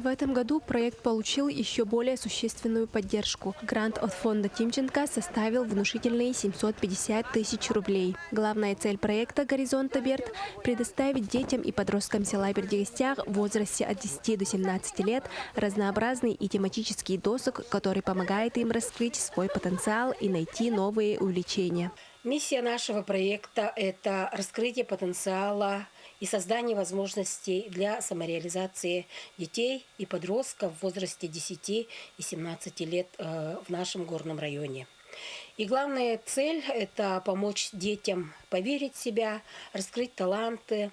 В этом году проект получил еще более существенную поддержку. Грант от фонда Тимченко составил внушительные 750 тысяч рублей. Главная цель проекта «Горизонт Берт» – предоставить детям и подросткам села Бердигостях в возрасте от 10 до 17 лет разнообразный и тематический досуг, который помогает им раскрыть свой потенциал и найти новые увлечения. Миссия нашего проекта – это раскрытие потенциала и создание возможностей для самореализации детей и подростков в возрасте 10 и 17 лет в нашем горном районе. И главная цель – это помочь детям поверить в себя, раскрыть таланты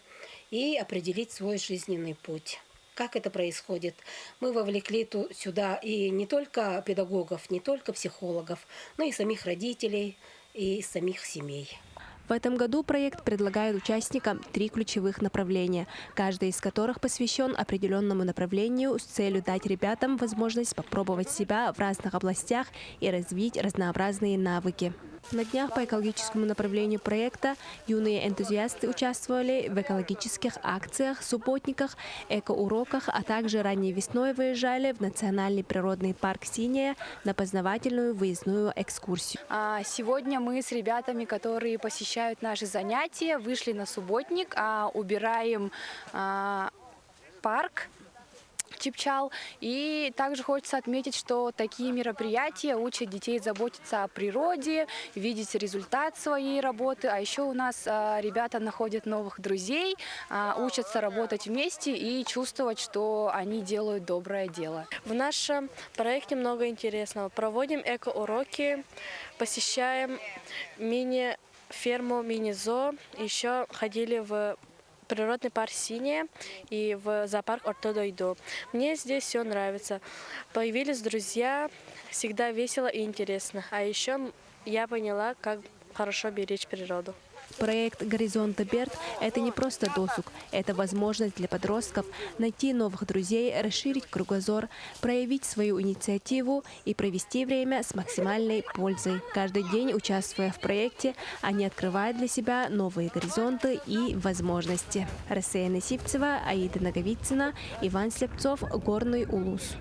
и определить свой жизненный путь. Как это происходит? Мы вовлекли сюда и не только педагогов, не только психологов, но и самих родителей, и самих семей. В этом году проект предлагает участникам 3 ключевых направления, каждый из которых посвящен определенному направлению с целью дать ребятам возможность попробовать себя в разных областях и развить разнообразные навыки. На днях по экологическому направлению проекта юные энтузиасты участвовали в экологических акциях, субботниках, экоуроках, а также ранней весной выезжали в Национальный природный парк «Синяя» на познавательную выездную экскурсию. Сегодня мы с ребятами, которые посещают наши занятия, вышли на субботник, убираем парк Чепчал. И также хочется отметить, что такие мероприятия учат детей заботиться о природе, видеть результат своей работы. А еще у нас ребята находят новых друзей, учатся работать вместе и чувствовать, что они делают доброе дело. В нашем проекте много интересного. Проводим эко-уроки, посещаем мини-ферму, мини-зоо. Еще ходили в природный парк «Синяя» и в зоопарк Ортодойду. Мне здесь все нравится. Появились друзья, всегда весело и интересно. А еще я поняла, как хорошо беречь природу. Проект «Горизонт Берт» – это не просто досуг, это возможность для подростков найти новых друзей, расширить кругозор, проявить свою инициативу и провести время с максимальной пользой. Каждый день, участвуя в проекте, они открывают для себя новые горизонты и возможности. Рассея Насипцева, Аида Наговицына, Иван Слепцов, Горный Улус.